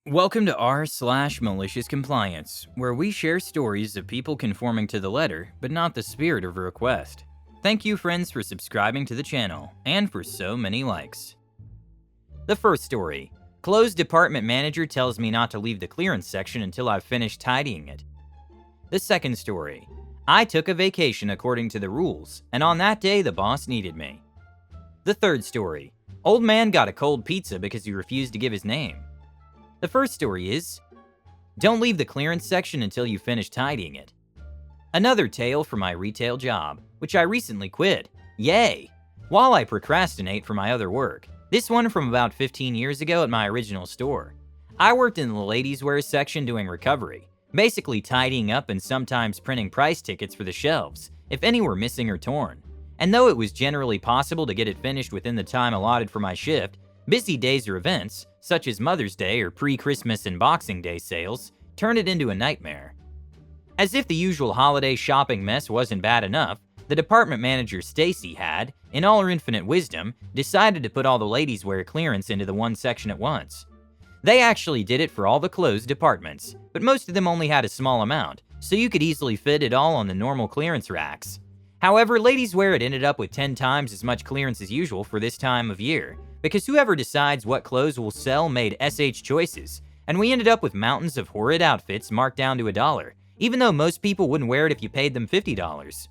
Welcome to r/malicious compliance, where we share stories of people conforming to the letter, but not the spirit of a request. Thank you, friends, for subscribing to the channel, and for so many likes. The first story. Clothes department manager tells me not to leave the clearance section until I've finished tidying it. The second story. I took a vacation according to the rules, and on that day the boss needed me. The third story. Old man got a cold pizza because he refused to give his name. The first story is, don't leave the clearance section until you finish tidying it. Another tale from my retail job, which I recently quit. Yay! While I procrastinate for my other work. This one from about 15 years ago at my original store. I worked in the ladies' wear section doing recovery, basically tidying up and sometimes printing price tickets for the shelves, if any were missing or torn. And though it was generally possible to get it finished within the time allotted for my shift, busy days or events, such as Mother's Day or pre-Christmas and Boxing Day sales, turned it into a nightmare. As if the usual holiday shopping mess wasn't bad enough, the department manager Stacy had, in all her infinite wisdom, decided to put all the ladies' wear clearance into the one section at once. They actually did it for all the clothes departments, but most of them only had a small amount, so you could easily fit it all on the normal clearance racks. However, ladies' wear had ended up with 10 times as much clearance as usual for this time of year, because whoever decides what clothes will sell made SH choices, and we ended up with mountains of horrid outfits marked down to $1, even though most people wouldn't wear it if you paid them $50.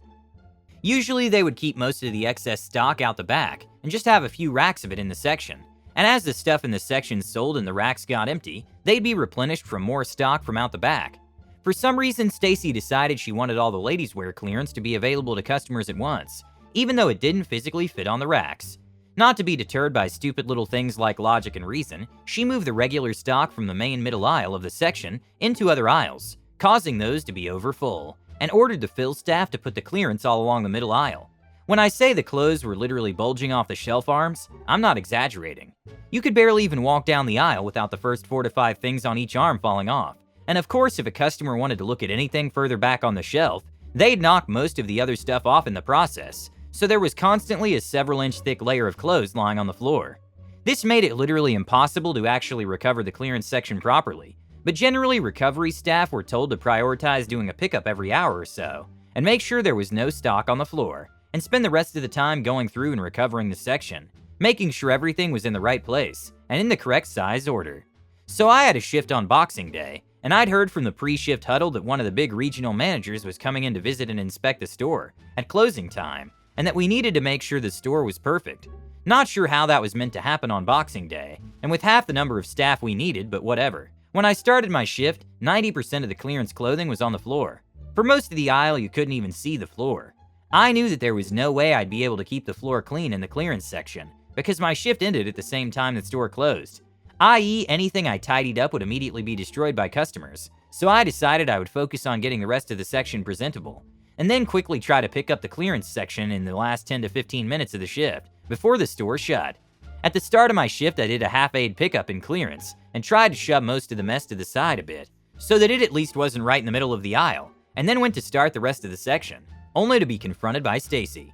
Usually they would keep most of the excess stock out the back, and just have a few racks of it in the section, and as the stuff in the section sold and the racks got empty, they'd be replenished from more stock from out the back. For some reason, Stacy decided she wanted all the ladies' wear clearance to be available to customers at once, even though it didn't physically fit on the racks. Not to be deterred by stupid little things like logic and reason, she moved the regular stock from the main middle aisle of the section into other aisles, causing those to be overfull, and ordered the fill staff to put the clearance all along the middle aisle. When I say the clothes were literally bulging off the shelf arms, I'm not exaggerating. You could barely even walk down the aisle without the first 4 to 5 things on each arm falling off. And of course, if a customer wanted to look at anything further back on the shelf, they'd knock most of the other stuff off in the process, so there was constantly a several-inch thick layer of clothes lying on the floor. This made it literally impossible to actually recover the clearance section properly, but generally recovery staff were told to prioritize doing a pickup every hour or so, and make sure there was no stock on the floor, and spend the rest of the time going through and recovering the section, making sure everything was in the right place, and in the correct size order. So I had a shift on Boxing Day, and I'd heard from the pre-shift huddle that one of the big regional managers was coming in to visit and inspect the store at closing time, and that we needed to make sure the store was perfect. Not sure how that was meant to happen on Boxing Day, and with half the number of staff we needed, but whatever. When I started my shift, 90% of the clearance clothing was on the floor. For most of the aisle, you couldn't even see the floor. I knew that there was no way I'd be able to keep the floor clean in the clearance section, because my shift ended at the same time the store closed. I.e., anything I tidied up would immediately be destroyed by customers, so I decided I would focus on getting the rest of the section presentable, and then quickly try to pick up the clearance section in the last 10 to 15 minutes of the shift, before the store shut. At the start of my shift, I did a half-aid pickup in clearance, and tried to shove most of the mess to the side a bit, so that it at least wasn't right in the middle of the aisle, and then went to start the rest of the section, only to be confronted by Stacy.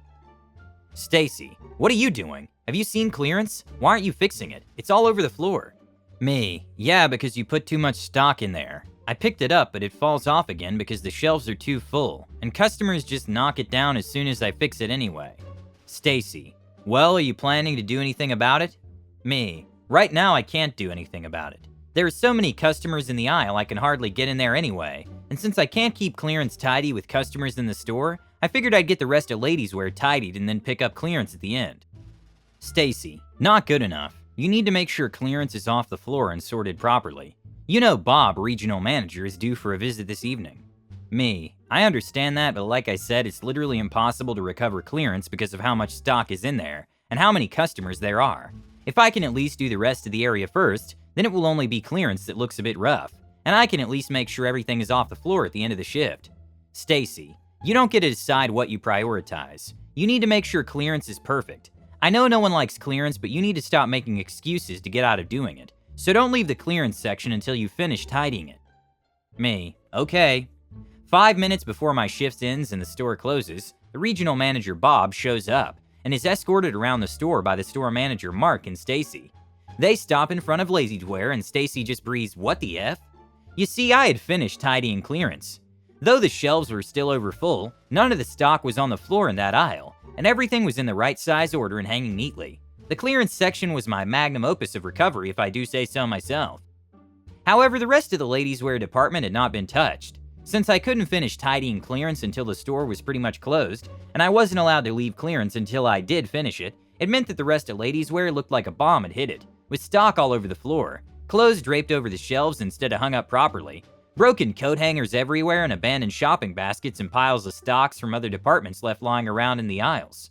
Stacy, what are you doing? Have you seen clearance? Why aren't you fixing it? It's all over the floor. Me, yeah, because you put too much stock in there. I picked it up, but it falls off again because the shelves are too full, and customers just knock it down as soon as I fix it anyway. Stacy, well, are you planning to do anything about it? Me, right now I can't do anything about it. There are so many customers in the aisle I can hardly get in there anyway, and since I can't keep clearance tidy with customers in the store, I figured I'd get the rest of ladies' wear tidied and then pick up clearance at the end. Stacy, not good enough. You need to make sure clearance is off the floor and sorted properly. You know Bob, regional manager, is due for a visit this evening. Me, I understand that, but like I said, it's literally impossible to recover clearance because of how much stock is in there and how many customers there are. If I can at least do the rest of the area first, then it will only be clearance that looks a bit rough, and I can at least make sure everything is off the floor at the end of the shift. Stacy, you don't get to decide what you prioritize. You need to make sure clearance is perfect. I know no one likes clearance, but you need to stop making excuses to get out of doing it. So don't leave the clearance section until you finish tidying it. Me, okay. 5 minutes before my shift ends and the store closes, the regional manager Bob shows up and is escorted around the store by the store manager Mark and Stacy. They stop in front of Lazy-Dware and Stacy just breathes, "What the F?" You see, I had finished tidying clearance. Though the shelves were still over full, none of the stock was on the floor in that aisle, and everything was in the right size order and hanging neatly. The clearance section was my magnum opus of recovery, if I do say so myself. However, the rest of the ladies' wear department had not been touched. Since I couldn't finish tidying clearance until the store was pretty much closed, and I wasn't allowed to leave clearance until I did finish it, it meant that the rest of ladies' wear looked like a bomb had hit it, with stock all over the floor, clothes draped over the shelves instead of hung up properly, broken coat hangers everywhere, and abandoned shopping baskets and piles of stocks from other departments left lying around in the aisles.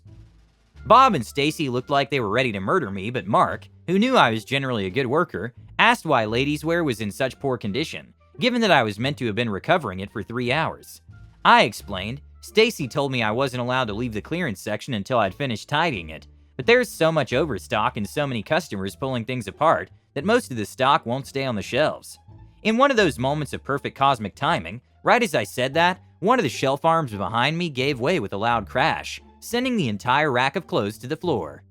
Bob and Stacy looked like they were ready to murder me, but Mark, who knew I was generally a good worker, asked why ladies' wear was in such poor condition, given that I was meant to have been recovering it for 3 hours. I explained. Stacy told me I wasn't allowed to leave the clearance section until I'd finished tidying it, but there's so much overstock and so many customers pulling things apart that most of the stock won't stay on the shelves. In one of those moments of perfect cosmic timing, right as I said that, one of the shelf arms behind me gave way with a loud crash, sending the entire rack of clothes to the floor.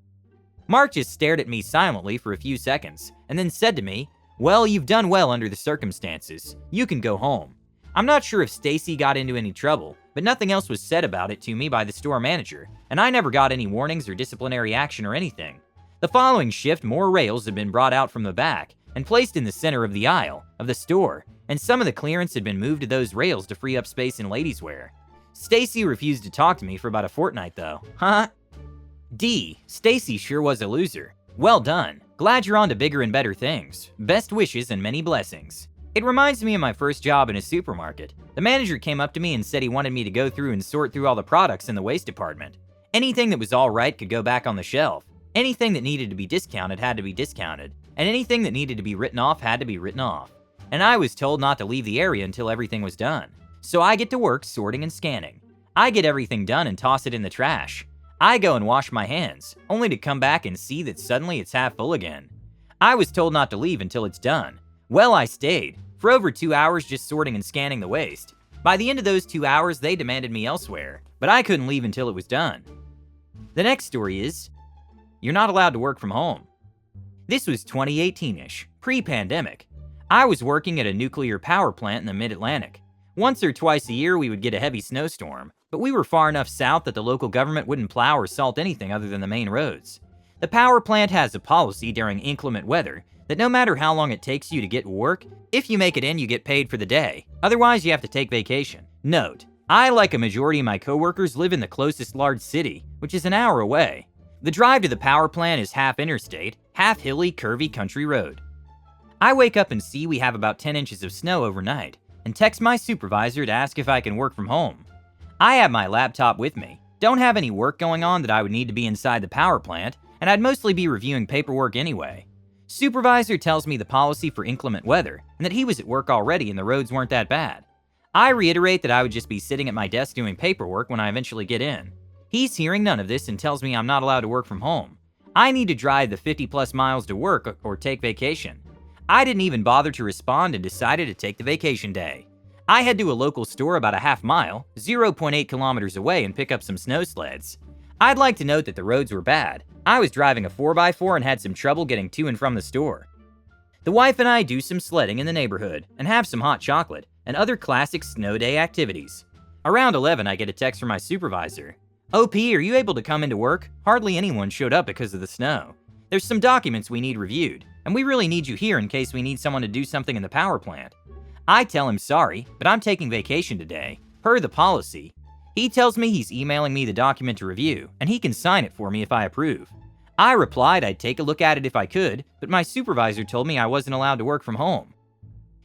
Mark just stared at me silently for a few seconds, and then said to me, "Well, you've done well under the circumstances. You can go home." I'm not sure if Stacy got into any trouble, but nothing else was said about it to me by the store manager, and I never got any warnings or disciplinary action or anything. The following shift, more rails had been brought out from the back and placed in the center of the aisle of the store, and some of the clearance had been moved to those rails to free up space in ladies' wear. Stacy refused to talk to me for about a fortnight though. D. Stacy sure was a loser. Well done. Glad you're on to bigger and better things. Best wishes and many blessings. It reminds me of my first job in a supermarket. The manager came up to me and said he wanted me to go through and sort through all the products in the waste department. Anything that was all right could go back on the shelf. Anything that needed to be discounted had to be discounted, and anything that needed to be written off had to be written off. And I was told not to leave the area until everything was done. So I get to work sorting and scanning. I get everything done and toss it in the trash. I go and wash my hands, only to come back and see that suddenly it's half full again. I was told not to leave until it's done. Well, I stayed, for over 2 hours just sorting and scanning the waste. By the end of those 2 hours, they demanded me elsewhere, but I couldn't leave until it was done. The next story is, you're not allowed to work from home. This was 2018-ish, pre-pandemic. I was working at a nuclear power plant in the mid-Atlantic. Once or twice a year, we would get a heavy snowstorm, but we were far enough south that the local government wouldn't plow or salt anything other than the main roads. The power plant has a policy during inclement weather that no matter how long it takes you to get to work, if you make it in, you get paid for the day. Otherwise, you have to take vacation. Note, I, like a majority of my coworkers, live in the closest large city, which is an hour away. The drive to the power plant is half interstate, half hilly, curvy country road. I wake up and see we have about 10 inches of snow overnight, and text my supervisor to ask if I can work from home. I have my laptop with me, don't have any work going on that I would need to be inside the power plant, and I'd mostly be reviewing paperwork anyway. Supervisor tells me the policy for inclement weather, and that he was at work already and the roads weren't that bad. I reiterate that I would just be sitting at my desk doing paperwork when I eventually get in. He's hearing none of this and tells me I'm not allowed to work from home. I need to drive the 50+ miles to work or take vacation. I didn't even bother to respond and decided to take the vacation day. I head to a local store about a half mile, 0.8 kilometers away, and pick up some snow sleds. I'd like to note that the roads were bad. I was driving a 4x4 and had some trouble getting to and from the store. The wife and I do some sledding in the neighborhood and have some hot chocolate and other classic snow day activities. Around 11, I get a text from my supervisor. "OP, are you able to come into work? Hardly anyone showed up because of the snow. There's some documents we need reviewed, and we really need you here in case we need someone to do something in the power plant." I tell him sorry, but I'm taking vacation today, per the policy. He tells me he's emailing me the document to review, and he can sign it for me if I approve. I replied I'd take a look at it if I could, but my supervisor told me I wasn't allowed to work from home.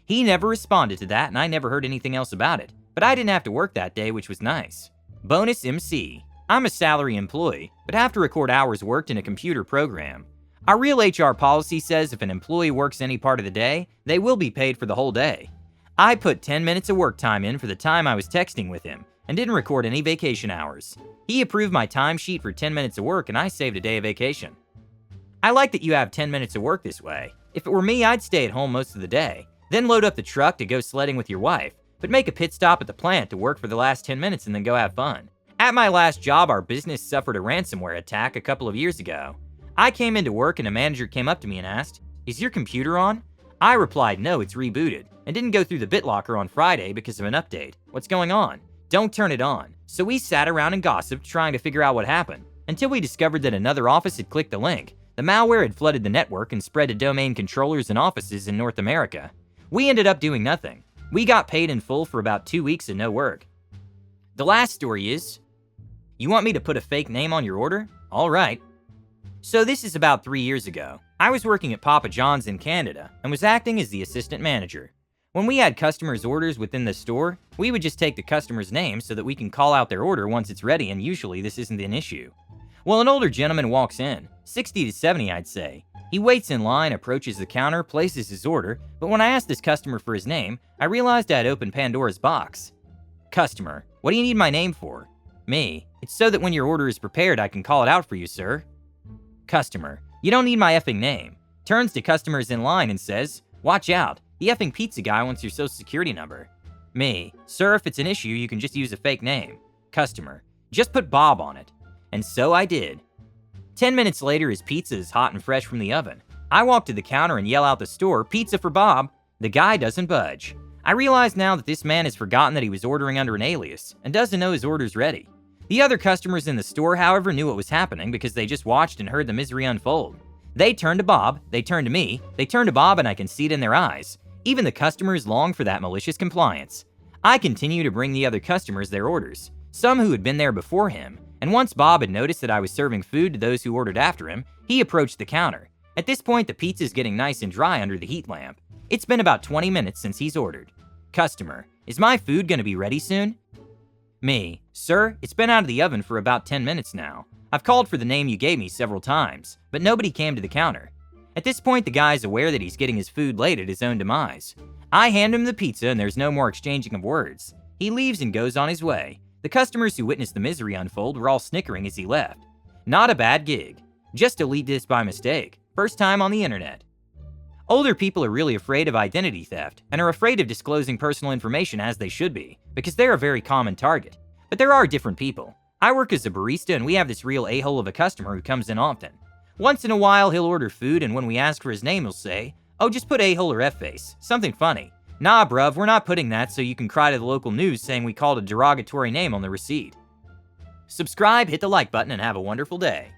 He never responded to that, and I never heard anything else about it, but I didn't have to work that day, which was nice. Bonus MC. I'm a salary employee, but have to record hours worked in a computer program. Our real HR policy says if an employee works any part of the day, they will be paid for the whole day. I put 10 minutes of work time in for the time I was texting with him, and didn't record any vacation hours. He approved my timesheet for 10 minutes of work, and I saved a day of vacation. I like that you have 10 minutes of work this way. If it were me, I'd stay at home most of the day, then load up the truck to go sledding with your wife, but make a pit stop at the plant to work for the last 10 minutes and then go have fun. At my last job, our business suffered a ransomware attack a couple of years ago. I came into work and a manager came up to me and asked, Is your computer on? I replied, no, it's rebooted, and didn't go through the BitLocker on Friday because of an update. What's going on? Don't turn it on. So we sat around and gossiped, trying to figure out what happened, until we discovered that another office had clicked the link. The malware had flooded the network and spread to domain controllers and offices in North America. We ended up doing nothing. We got paid in full for about 2 weeks and no work. The last story is, you want me to put a fake name on your order? All right. So this is about 3 years ago. I was working at Papa John's in Canada and was acting as the assistant manager. When we had customers' orders within the store, we would just take the customer's name so that we can call out their order once it's ready, and usually this isn't an issue. Well, an older gentleman walks in, 60 to 70 I'd say. He waits in line, approaches the counter, places his order, but when I asked this customer for his name, I realized I had opened Pandora's box. Customer, what do you need my name for? Me, it's so that when your order is prepared I can call it out for you, sir. Customer, you don't need my effing name. Turns to customers in line and says, watch out, the effing pizza guy wants your social security number. Me, sir, if it's an issue you can just use a fake name. Customer, just put Bob on it. And so I did. 10 minutes later, his pizza is hot and fresh from the oven. I walk to the counter and yell out the store, pizza for Bob. The guy doesn't budge. I realize now that this man has forgotten that he was ordering under an alias and doesn't know his order's ready. The other customers in the store, however, knew what was happening because they just watched and heard the misery unfold. They turned to Bob, they turned to me, they turned to Bob, and I can see it in their eyes. Even the customers long for that malicious compliance. I continue to bring the other customers their orders, some who had been there before him, and once Bob had noticed that I was serving food to those who ordered after him, he approached the counter. At this point, the pizza's getting nice and dry under the heat lamp. It's been about 20 minutes since he's ordered. Customer, is my food gonna be ready soon? Me, sir, it's been out of the oven for about 10 minutes now. I've called for the name you gave me several times, but nobody came to the counter. At this point, the guy's aware that he's getting his food late at his own demise. I hand him the pizza and there's no more exchanging of words. He leaves and goes on his way. The customers who witnessed the misery unfold were all snickering as he left. Not a bad gig. Just delete this by mistake. First time on the internet. Older people are really afraid of identity theft and are afraid of disclosing personal information, as they should be, because they're a very common target. But there are different people. I work as a barista and we have this real a-hole of a customer who comes in often. Once in a while he'll order food and when we ask for his name he'll say, oh, just put a-hole or F-face, something funny. Nah bruv, we're not putting that so you can cry to the local news saying we called a derogatory name on the receipt. Subscribe, hit the like button, and have a wonderful day.